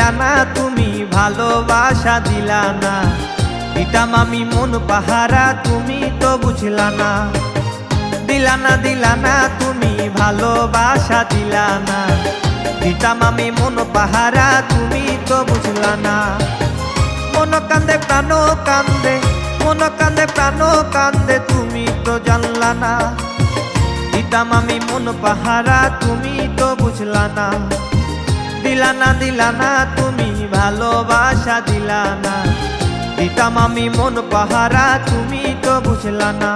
দিলা না তুমি ভালোবাসা দিলা না। দিতাম আমি মন পাহারা তুমি তো বুঝলা না। দিলা না তুমি ভালোবাসা দিলা না। দিতাম আমি মন পাহারা তুমি তো বুঝলা না। মন কান্দে প্রাণ কান্দে, মন কান্দে প্রাণ কান্দে তুমি তো জানলা না। দিতাম আমি মন পাহারা তুমি তো বুঝলা না। দিলা না তুমি ভালোবাসা দিলা না। দিতাম আমি মন পাহারা তুমি তো বুঝলা না।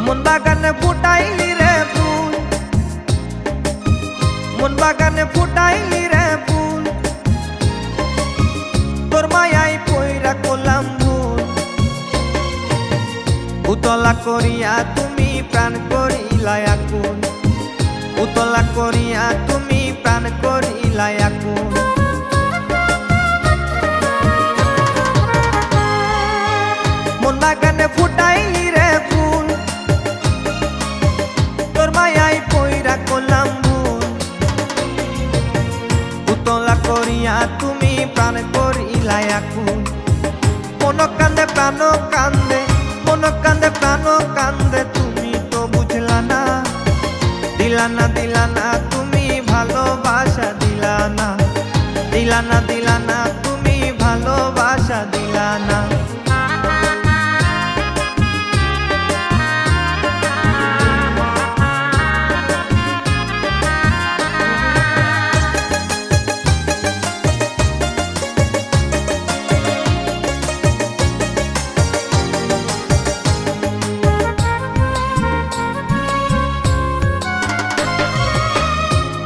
মন বাগানে ফুটাইলি রে ফুল, মন বাগানে ফুটাইলি রে ফুল, তোর মায়াই পইরা করলাম ভুল। উতলা করিয়া তুমি প্রাণ করিলা আকুল, উতলা করিয়া তুমি প্রাণ করিলা আকুল। মন বাগানে ফুটাইলি রে ফুল, তোর মায়াই পইরা করলাম ভুল। উতলা করিয়া তুমি প্রাণ করিলা আকুল। মন কান্দে প্রাণ কান্দে, মন কান্দে প্রাণ কান্দে তুমি তো বুঝলা না। দিলা না তুমি ভালোবাসা দিলা না। দিলা না তুমি ভালোবাসা দিলা না।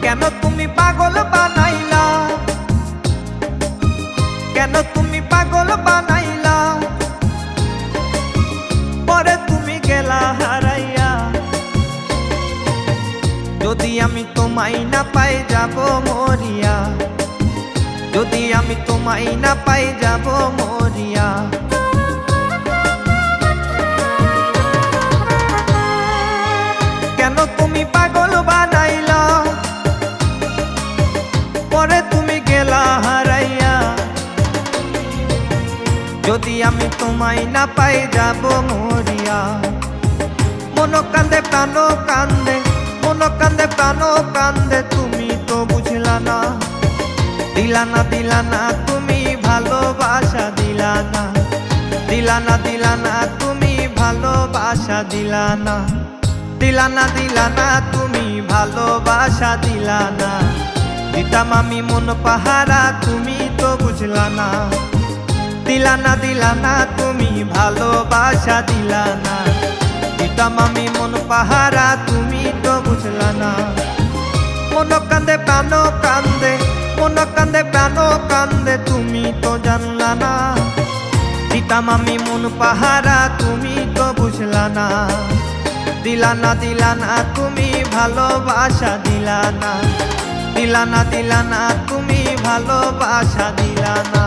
কেন তুমি পাগল বানাইলা, কেন তুমি পাগল বানাইলা, পরে তুমি গেলা হারাইয়া। যদি আমি তোমায় না পাই যাব মরিয়া, যদি আমি তোমায় না পাই যাব মরিয়া। কেন তুমি পাগল বানাইলা, পরে তুমি গেলা হারাইয়া। যদি আমি তোমায় না পাই যাব মরিয়া। মন কান্দে প্রাণ কান্দে, মন কান্দে প্রাণ কান্দে তুমি তো বুঝলা না। দিলা না তুমি ভালোবাসা দিলা না। দিলা না তুমি ভালোবাসা দিলা না। দিলা না তুমি ভালোবাসা দিলা না। দিতাম আমি মন পাহারা তুমি তো বুঝলা না। দিলা না তুমি ভালোবাসা দিলা না। দিতাম আমি মন পাহারা তুমি তো বুঝলা না। মন কান্দে প্রাণ কান্দে, মন কান্দে প্রাণ কান্দে তুমি তো জানলা না। দিতাম আমি মন পাহারা তুমি তো বুঝলা না। দিলা না তুমি ভালোবাসা দিলা না। দিলা না তুমি ভালোবাসা দিলা না।